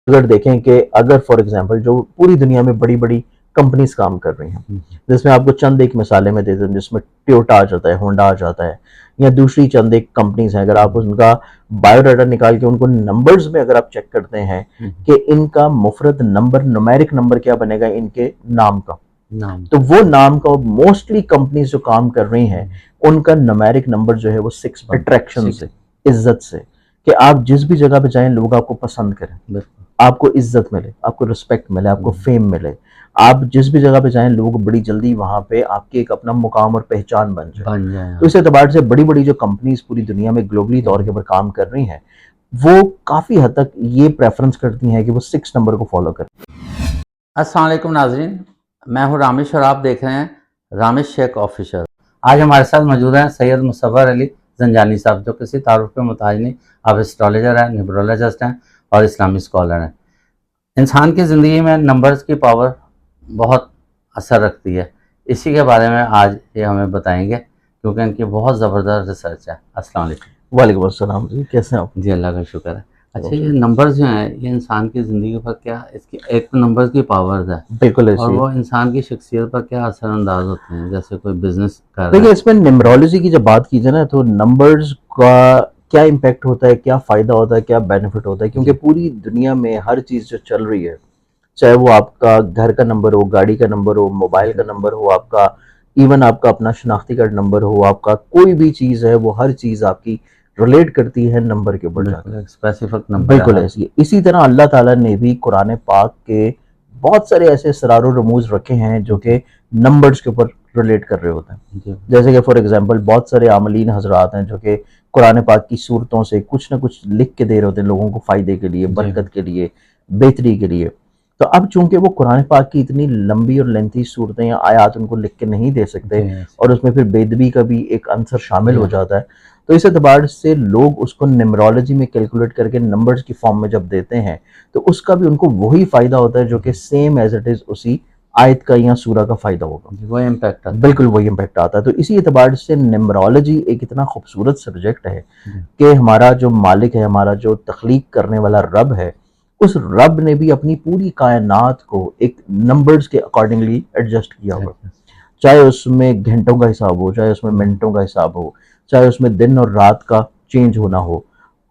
अगर देखें कि अगर फॉर एग्जांपल जो पूरी दुनिया में बड़ी बड़ी कंपनीज काम कर रही हैं, जिसमें आपको चंद एक मिसालें मैं देता हूँ, जिसमें टोयोटा आ जाता है, होंडा आ जाता है, या दूसरी चंद एक कंपनीज हैं, अगर आप उनका बायोडाटा निकाल के उनको नंबर्स में अगर आप चेक करते हैं कि इनका मुफरत नंबर, न्यूमेरिक नंबर क्या बनेगा इनके नाम का, तो वो नाम का मोस्टली कंपनीज जो काम कर रही हैं उनका न्यूमेरिक नंबर जो है वो 6 अट्रैक्शन से, इज्जत से, कि आप जिस भी जगह पे जाएं लोग आपको पसंद करें, आपको इज्जत मिले, आपको रिस्पेक्ट मिले, आपको फेम मिले, आप जिस भी जगह पे जाएं लोग बड़ी जल्दी वहां पे आपके एक अपना मुकाम और पहचान बन जाए। तो इस एतबार से बड़ी बड़ी जो कंपनीज पूरी दुनिया में ग्लोबली तौर के ऊपर काम कर रही हैं वो काफी हद तक ये प्रेफरेंस करती हैं कि वो 6 नंबर को फॉलो करें। अस्सलाम वालेकुम नाजरीन, मैं हूं रामेश और आप देख रहे हैं रामेश शेख ऑफिशियल। आज हमारे साथ मौजूद हैं सैयद मुसव्वर अली जंजानी साहब, जो किसी तारुफ के मुताज नहीं, आप एस्ट्रोलॉजर हैं, न्यूमरोलॉजिस्ट हैं और इस्लामी स्कॉलर हैं। इंसान की ज़िंदगी में नंबर्स की पावर बहुत असर रखती है, इसी के बारे में आज ये हमें बताएंगे क्योंकि इनकी बहुत ज़बरदस्त रिसर्च है। अस्सलाम वालेकुम। वालेकुम अस्सलाम जी, कैसे हैं आप? जी अल्लाह का शुक्र है। अच्छा, ये नंबर्स जो हैं ये इंसान की ज़िंदगी पर क्या, इसकी एक तो नंबर्स की पावर्स है, बिल्कुल और ऐसी वो इंसान की शख्सियत पर क्या असरअंदाज होते हैं, जैसे कोई बिजनेस कर रहा देखिए है। इसमें न्यूमरोलॉजी की जब बात की जाए ना तो नंबर्स का क्या इम्पैक्ट होता है, क्या फ़ायदा होता है, क्या बेनिफिट होता है, क्योंकि पूरी दुनिया में हर चीज़ जो चल रही है, चाहे वो आपका घर का नंबर हो, गाड़ी का नंबर हो, मोबाइल का नंबर हो, आपका इवन आपका अपना शनाख्ती कार्ड नंबर हो, आपका कोई भी चीज़ है, वो हर चीज़ आपकी रिलेट करती है नंबर के ऊपर जाकर, स्पेसिफिक नंबर बिल्कुल ऐसी है। इसी तरह अल्लाह ताला ने भी कुरान पाक के बहुत सारे ऐसे सरार रमूज रखे हैं जो कि नंबर्स के ऊपर रिलेट कर रहे होते हैं। जैसे कि फॉर एग्जांपल बहुत सारे आमलीन हजरात हैं जो कि कुरान पाक की सूरतों से कुछ ना कुछ लिख के दे रहे होते हैं लोगों को फ़ायदे के लिए, बरकत के लिए, बेहतरी के लिए। तो अब चूंकि वो कुरान पाक की इतनी लंबी और लेंथी सूरतें या आयात उनको लिख के नहीं दे सकते और उसमें फिर बेदबी का भी एक आंसर शामिल हो जाता है, तो इस एतबार से लोग उसको न्यूमरोलॉजी में कैलकुलेट करके नंबर्स की फॉर्म में जब देते हैं तो उसका भी उनको वही फ़ायदा होता है जो कि सेम एज इट इज़ उसी आयत का या सूरा का फ़ायदा होगा, वो इम्पैक्ट आता है। बिल्कुल वही इम्पैक्ट आता है। तो इसी एतबार से न्यूमरोलॉजी एक इतना खूबसूरत सब्जेक्ट है कि हमारा जो मालिक है, हमारा जो तख्लीक करने वाला रब है, उस रब ने भी अपनी पूरी कायनात को एक नंबर्स के अकॉर्डिंगली एडजस्ट किया हुआ, चाहे उसमें घंटों का हिसाब हो, चाहे उसमें मिनटों का हिसाब हो, चाहे उसमें दिन और रात का चेंज होना हो,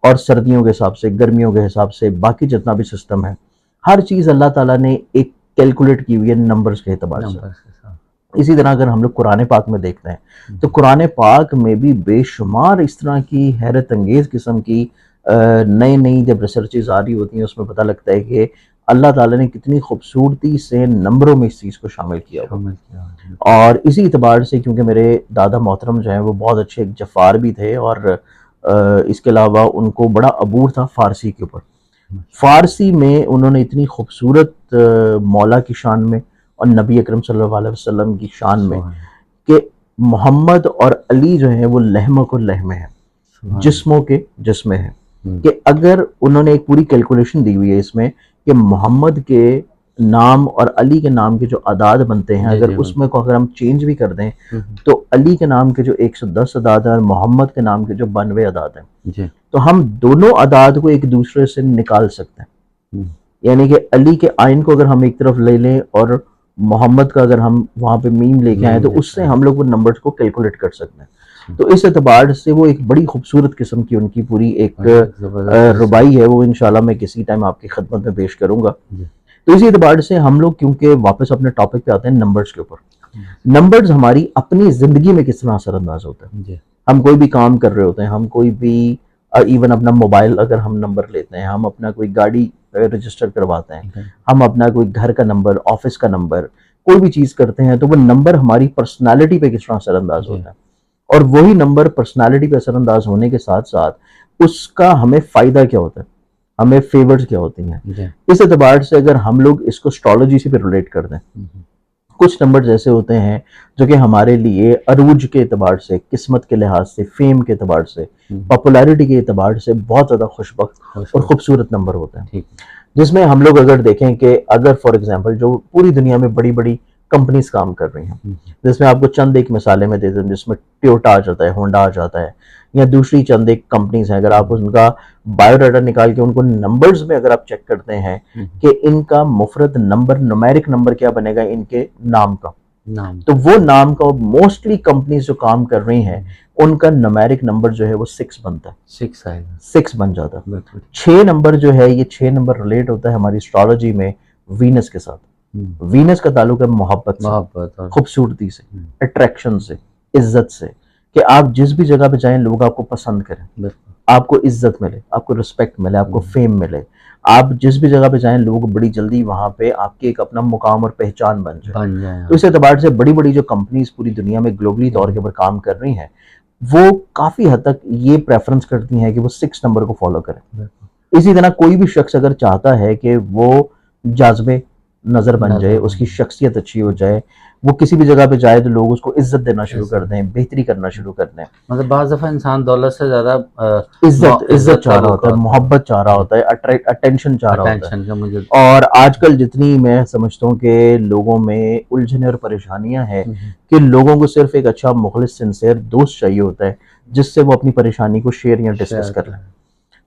और सर्दियों के हिसाब से, गर्मियों के हिसाब से, बाकी जितना भी सिस्टम है, हर चीज़ अल्लाह ताला ने एक कैलकुलेट की हुई है नंबर्स के एतबार से। इसी तरह अगर हम लोग कुरान पाक में देखते हैं तो कुरान पाक में भी बेशुमार इस तरह की हैरत अंगेज किस्म की नई नई जब रिसर्चेज आ रही होती हैं उसमें पता लगता है कि अल्लाह ताला ने कितनी खूबसूरती से नंबरों में इस चीज़ को शामिल किया। और इसी एतबार से क्योंकि मेरे दादा मोहतरम जो हैं वो बहुत अच्छे एक जफ़ार भी थे और इसके अलावा उनको बड़ा अबूर था फ़ारसी के ऊपर। फ़ारसी में उन्होंने इतनी खूबसूरत मौला की शान में और नबी अकरम सल्लल्लाहु अलैहि वसल्लम की शान में कि मोहम्मद और अली जो हैं वो लहम को लहम है, जिस्मों के जिस्म है, कि अगर उन्होंने एक पूरी कैलकुलेशन दी हुई है इसमें कि मोहम्मद के नाम और अली के नाम के जो अदाद बनते हैं, अगर उसमें को अगर हम चेंज भी कर दें तो अली के नाम के जो 110 अदाद है और मोहम्मद के नाम के जो 92 अदाद हैं, तो हम दोनों अदाद को एक दूसरे से निकाल सकते हैं। यानी कि अली के आइन को अगर हम एक तरफ ले लें और मोहम्मद का अगर हम वहां पे मीम लेके आए तो उससे हम लोग वो नंबर्स को कैलकुलेट कर सकते हैं। तो इस एतबार से वो एक बड़ी खूबसूरत किस्म की उनकी पूरी एक रुबाई है, वो इंशाल्लाह मैं किसी टाइम आपकी खिदमत में पेश करूंगा। तो इसी एतबार से हम लोग क्योंकि वापस अपने टॉपिक पे आते हैं नंबर्स के ऊपर, नंबर्स हमारी अपनी जिंदगी में किस तरह असरअंदाज होता है। हम कोई भी काम कर रहे होते हैं, हम कोई भी इवन अपना मोबाइल अगर हम नंबर लेते हैं, हम अपना कोई गाड़ी रजिस्टर करवाते हैं, हम अपना कोई घर का नंबर, ऑफिस का नंबर, कोई भी चीज़ करते हैं तो वो नंबर हमारी पर्सनालिटी पे किस तरह असरअंदाज होता है, और वही नंबर पर्सनालिटी पे असरअंदाज होने के साथ साथ उसका हमें फ़ायदा क्या होता है, हमें फेवर्स क्या होती हैं। इस एतबार से अगर हम लोग इसको एस्ट्रोलॉजी से भी रिलेट कर दें, कुछ नंबर्स ऐसे होते हैं जो कि हमारे लिए अरूज के एतबार से, किस्मत के लिहाज से, फेम के एतबार से, पॉपुलैरिटी के एतबार से बहुत ज़्यादा खुशबख्त और खूबसूरत नंबर होते हैं, जिसमें हम लोग अगर देखें कि अगर फॉर एग्जांपल जो पूरी दुनिया में बड़ी बड़ी कंपनीज काम कर रही हैं, जिसमें आपको चंद एक मिसालें मैं देता हूँ, जिसमें टोयोटा आ जाता है, होंडा आ जाता है, या दूसरी चंद एक कंपनीज हैं। अगर आप उनका बायोडाटा निकाल के उनको नंबर्स में अगर आप चेक करते हैं कि इनका मुफरद नंबर, न्यूमेरिक नंबर क्या बनेगा इनके नाम का, तो वो नाम का मोस्टली कंपनीज जो काम कर रही हैं उनका न्यूमेरिक नंबर जो है वो 6 बनता है, 6 आएगा, 6 बन जाता है। 6 नंबर जो है, ये 6 नंबर रिलेट होता है हमारी एस्ट्रोलॉजी में वीनस के साथ। वीनस का ताल्लुक है मोहब्बत से, खूबसूरती से, अट्रैक्शन से, इज्जत से, कि आप जिस भी जगह पे जाएं लोग आपको पसंद करें, आपको इज्जत मिले, आपको रिस्पेक्ट मिले, आपको फेम मिले। आप जिस भी जगह पे जाएं लोग बड़ी जल्दी वहां पे आपके एक अपना मुकाम और पहचान बन जाए। तो इस एतबार से बड़ी बड़ी जो कंपनीज पूरी दुनिया में ग्लोबली तौर के ऊपर काम कर रही हैं, वो काफी हद तक ये प्रेफरेंस करती हैं कि वो 6 नंबर को फॉलो करें। इसी तरह कोई भी शख्स अगर चाहता है कि वो जाज़बे नजर बन जाए, उसकी शख्सियत अच्छी हो जाए, वो किसी भी जगह पे जाए तो लोग उसको इज्जत देना शुरू कर दें, बेहतरी करना शुरू कर दें। मतलब बाज़ दफा इंसान दौलत से ज्यादा इज्जत चाह रहा होता है, मोहब्बत चाह रहा होता है, अटेंशन चाह रहा होता है। और आजकल जितनी मैं समझता हूँ कि लोगों में उलझने और परेशानियां हैं कि लोगों को सिर्फ एक अच्छा मुखलिस सिंसियर दोस्त चाहिए होता है जिससे वो अपनी परेशानी को शेयर या डिस्कस कर लें,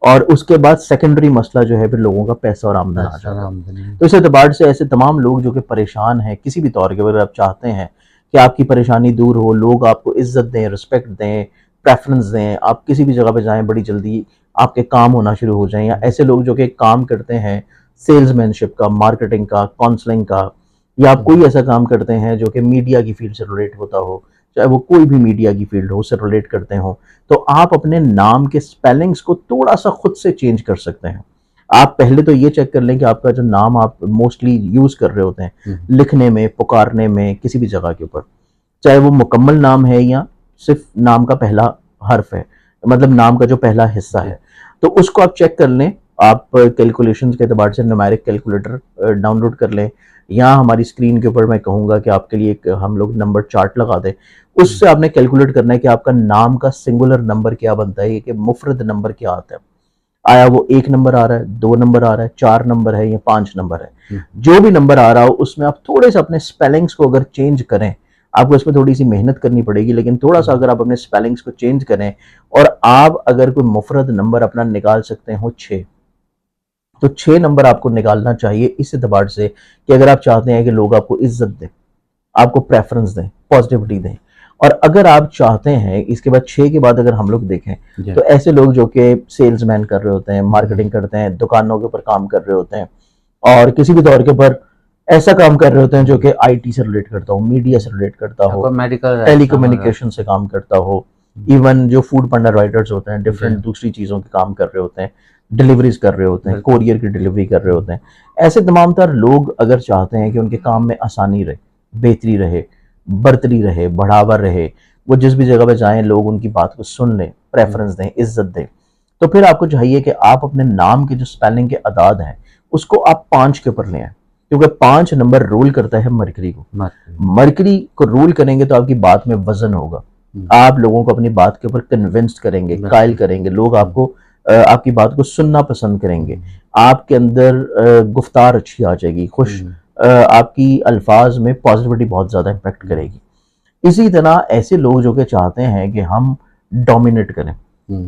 और उसके बाद सेकेंडरी मसला जो है फिर लोगों का पैसा और आमदन आ जाता है। तो इस एतबार से ऐसे तमाम लोग जो कि परेशान हैं किसी भी तौर के, अगर आप चाहते हैं कि आपकी परेशानी दूर हो, लोग आपको इज्जत दें, रिस्पेक्ट दें, प्रेफरेंस दें, आप किसी भी जगह पे जाएं बड़ी जल्दी आपके काम होना शुरू हो जाएं, या ऐसे लोग जो कि काम करते हैं सेल्समैनशिप का, मार्केटिंग का, काउंसलिंग का, या आप कोई ऐसा काम करते हैं जो कि मीडिया की फील्ड से रिलेट होता हो, चाहे वो कोई भी मीडिया की फील्ड हो, उससे रिलेट करते हो, तो आप अपने नाम के स्पेलिंग्स को थोड़ा सा खुद से चेंज कर सकते हैं। आप पहले तो ये चेक कर लें कि आपका जो नाम आप मोस्टली यूज कर रहे होते हैं लिखने में, पुकारने में, किसी भी जगह के ऊपर, चाहे वो मुकम्मल नाम है या सिर्फ नाम का पहला हर्फ है, मतलब नाम का जो पहला हिस्सा है, तो उसको आप चेक कर लें। आप कैलकुलेशंस के एतबार से न्यूमेरिक कैलकुलेटर डाउनलोड कर लें, या हमारी स्क्रीन के ऊपर मैं कहूँगा कि आपके लिए एक हम लोग नंबर चार्ट लगा दें, उससे आपने कैलकुलेट करना है कि आपका नाम का सिंगुलर नंबर क्या बनता है, कि मुफरद नंबर क्या आता है। आया वो 1 नंबर आ रहा है, 2 नंबर आ रहा है, 4 नंबर है या 5 नंबर है, जो भी नंबर आ रहा हो उसमें आप थोड़े से अपने स्पेलिंग्स को अगर चेंज करें, आपको इसमें थोड़ी सी मेहनत करनी पड़ेगी, लेकिन थोड़ा सा अगर आप अपने स्पेलिंग्स को चेंज करें और आप अगर कोई मुफरद नंबर अपना निकाल सकते हो 6, तो 6 नंबर आपको निकालना चाहिए इस एतबार से कि अगर आप चाहते हैं कि लोग आपको इज्जत दें, आपको प्रेफरेंस दें, पॉजिटिविटी दें। और अगर आप चाहते हैं इसके बाद 6 के बाद अगर हम लोग देखें तो ऐसे लोग जो कि सेल्समैन कर रहे होते हैं, मार्केटिंग करते हैं, दुकानों के ऊपर काम कर रहे होते हैं, और किसी भी तौर के ऊपर ऐसा काम कर रहे होते हैं जो कि आईटी से रिलेट करता हो, मीडिया से रिलेट करता हो, मेडिकल टेलीकम्युनिकेशन से काम करता हो, इवन जो फूड पांडा राइडर्स होते हैं, डिफरेंट दूसरी चीज़ों के काम कर रहे होते हैं, डिलीवरीज कर रहे होते हैं, कोरियर की डिलीवरी कर रहे होते हैं, ऐसे तमाम तर लोग अगर चाहते हैं कि उनके काम में आसानी रहे, बेहतरी रहे, बरतरी रहे, बढ़ावा रहे, वो जिस भी जगह पे जाएं लोग उनकी बात को सुन लें, प्रेफरेंस दें, इज्जत दें, तो फिर आपको चाहिए कि आप अपने नाम के जो स्पेलिंग के अदाद हैं उसको आप 5 के ऊपर ले आए, क्योंकि 5 नंबर रूल करता है मरकरी को। मरकरी को रूल करेंगे तो आपकी बात में वजन होगा, आप लोगों को अपनी बात के ऊपर कन्विंस करेंगे, कायल करेंगे, लोग आपको आपकी बात को सुनना पसंद करेंगे, आपके अंदर गुफ्तार अच्छी आ जाएगी, खुश आपकी अल्फाज में पॉजिटिविटी बहुत ज़्यादा इम्पेक्ट करेगी। इसी तरह ऐसे लोग जो कि चाहते हैं कि हम डोमिनेट करें,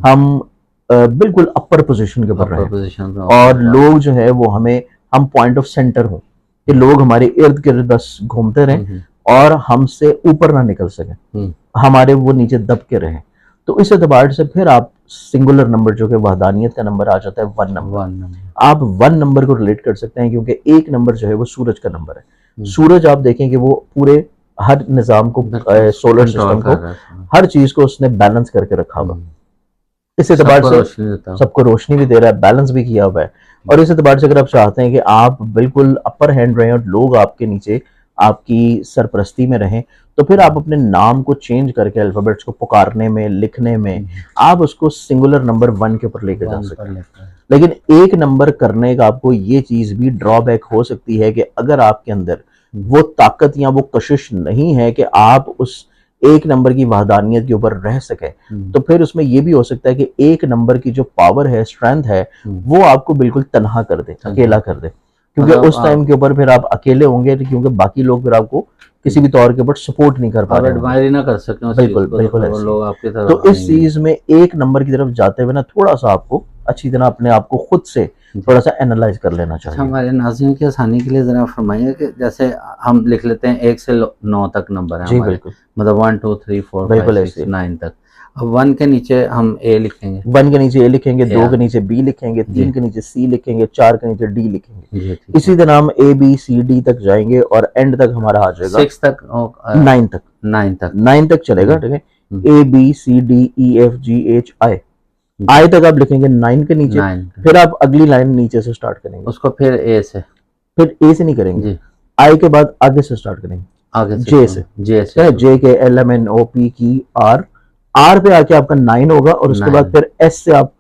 हम बिल्कुल अपर पोजीशन के ऊपर रहें, और लोग जो है वो हमें, हम पॉइंट ऑफ सेंटर हों, कि लोग हमारे इर्द गिर्द बस घूमते रहें और हमसे ऊपर ना निकल सकें, हमारे वो नीचे दब के रहें। तो इस एतबार से फिर आप सिंगुलर नंबर जो कि वहदानियत का नंबर आ जाता है 1 नंबर, आप 1 नंबर को रिलेट कर सकते हैं, क्योंकि 1 नंबर जो है वो सूरज का नंबर है। सूरज आप देखें कि वो पूरे हर निजाम को, सोलर सिस्टम को, हर चीज को उसने बैलेंस करके रखा हुआ, इस एतबार से सबको रोशनी भी दे रहा है, बैलेंस भी किया हुआ है। और इस एतबार से अगर आप चाहते हैं कि आप बिल्कुल अपर हैंड रहें और लोग आपके नीचे आपकी सरपरस्ती में रहें, तो फिर आप अपने नाम को चेंज करके अल्फाबेट्स को पुकारने में, लिखने में, आप उसको सिंगुलर नंबर 1 के ऊपर लेके जा सकते हैं। लेकिन 1 नंबर करने का आपको ये चीज भी ड्रॉबैक हो सकती है कि अगर आपके अंदर वो ताकत या वो कशिश नहीं है कि आप उस 1 नंबर की वहदानियत के ऊपर रह सके, तो फिर उसमें यह भी हो सकता है कि 1 नंबर की जो पावर है, स्ट्रेंथ है, वो आपको बिल्कुल तनहा कर दे, अकेला कर दे, क्योंकि उस टाइम के ऊपर फिर आप अकेले होंगे, क्योंकि बाकी लोग फिर आपको किसी भी तौर के ऊपर सपोर्ट नहीं कर पा आप रहे हैं। एडमायर ही ना कर सकें उस बिल्कुल, चीज़ को, बिल्कुल तो फिर वो ऐसे। लोग आपकी तरफ तो इस आएंगे। चीज में एक नंबर की तरफ जाते हुए ना थोड़ा सा आपको अच्छी तरह अपने आप को खुद से जी। थोड़ा सा एनालाइज कर लेना अच्छा, चाहिए। हमारे नाज़रीन की आसानी के लिए ज़रा फरमाइए कि जैसे हम लिख लेते हैं 1 से 9 तक नंबर है जी हमारे, बिल्कुल, मतलब 1 2 3 4 5 बिल्कुल 6 ऐसे। 9 तक। अब 1 के नीचे हम ए लिखेंगे। 1 के नीचे ए लिखेंगे, 2 या के नीचे बी लिखेंगे, जी 3 के नीचे सी लिखेंगे, 4 के नीचे डी लिखेंगे। जी ठीक है। इसी तरह हम ए बी सी डी तक जाएंगे और एंड तक हमारा आ जाएगा 6 तक 9 तक। 9 तक। 9 तक चलेगा, ठीक है। A B C D E F G H I, I तक आप लिखेंगे 9 के नीचे। 9 फिर आप अगली लाइन नीचे से स्टार्ट करेंगे, उसको फिर ए से, फिर ए से नहीं करेंगे, जी आई के बाद आगे से स्टार्ट करेंगे, आगे से जे से, जे से J K L M N O P Q R, R पे आके आपका 9 होगा और उसके बाद 9, फिर एस से आप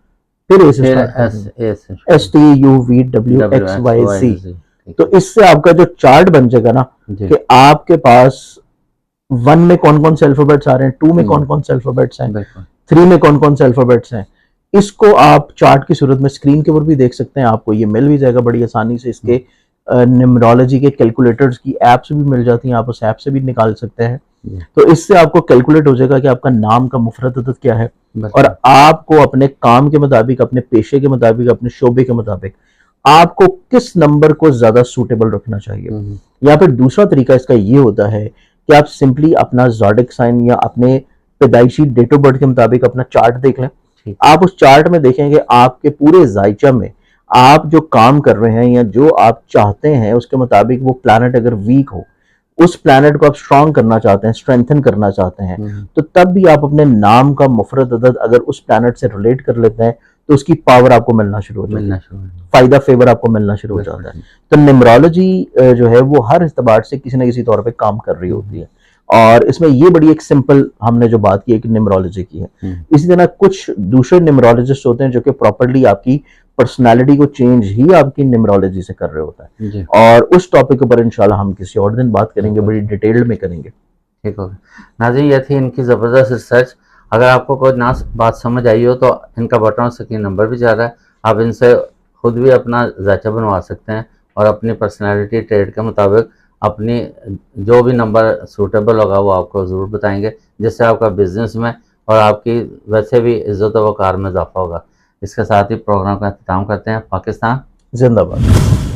फिर ए से फिर स्टार्ट एस करेंगे, ए से S T U V W W X X Y Y C. जी तो इससे आपका जो चार्ट बन जाएगा ना जी कि आपके पास 1 में कौन कौन से अल्फाबेट्स आ रहे हैं, 2 में हम्म। कौन कौन से अल्फाबेट्स हैं, बिल्कुल 3 में कौन कौन से अल्फाबेट्स हैं। इसको आप चार्ट की सूरत में स्क्रीन के ऊपर भी देख सकते हैं, आपको ये मिल भी जाएगा बड़ी आसानी से। इसके न्यूमरोलॉजी के कैलकुलेटर्स की एप्स भी मिल जाती हैं, आप उस ऐप से भी निकाल सकते हैं। जी तो इससे आपको कैलकुलेट हो जाएगा कि आपका नाम का मुफरत अदद क्या है बिल्कुल। और आपको अपने काम के मुताबिक, अपने पेशे के मुताबिक, अपने शोबे के मुताबिक आपको किस नंबर को ज्यादा सूटेबल रखना चाहिए। या फिर दूसरा तरीका इसका ये होता है कि आप सिंपली अपना ज़ोडिक साइन या अपने पैदाइशी डेट ऑफ बर्थ के मुताबिक अपना चार्ट देख लें। ठीक। आप उस चार्ट में देखेंगे आपके पूरे जायचा में आप जो काम कर रहे हैं या जो आप चाहते हैं उसके मुताबिक वो प्लैनेट अगर वीक हो, उस प्लैनेट को आप स्ट्रांग करना चाहते हैं, स्ट्रेंथन करना चाहते हैं, तो तब भी आप अपने नाम का मुफरत अदद अगर उस प्लैनेट से रिलेट कर लेते हैं तो उसकी पावर आपको मिलना शुरू हो जाती है, मिलना शुरू हो फायदा फेवर आपको मिलना शुरू हो जाता है। तो न्यूमरोलॉजी जो है वो हर इस्तेबार से किसी न किसी तौर पे काम कर रही होती है और इसमें ये बड़ी एक सिंपल हमने जो बात की है कि न्यूमरोलॉजी की है। इसी तरह कुछ दूसरे न्यूमरोलॉजिस्ट होते हैं जो कि प्रॉपर्ली आपकी पर्सनालिटी को चेंज ही आपकी न्यूमरोलॉजी से कर रहे होता है जी और उस टॉपिक के ऊपर इंशाल्लाह हम किसी और दिन बात करेंगे, बड़ी डिटेल्ड में करेंगे। ठीक हो गया। नाज़रीन, ये थी इनकी ज़बरदस्त रिसर्च। अगर आपको कोई ना बात समझ आई हो तो इनका बटन और स्क्रीन नंबर भी जा रहा है, आप इनसे खुद भी अपना जायचा बनवा सकते हैं और अपनी पर्सनैलिटी ट्रेड के मुताबिक अपनी जो भी नंबर सूटेबल होगा वो आपको ज़रूर बताएंगे, जिससे आपका बिजनेस में और आपकी वैसे भी इज़्ज़त व वक़ार में इजाफा होगा। इसके साथ ही प्रोग्राम का अख्ताम करते हैं। पाकिस्तान जिंदाबाद।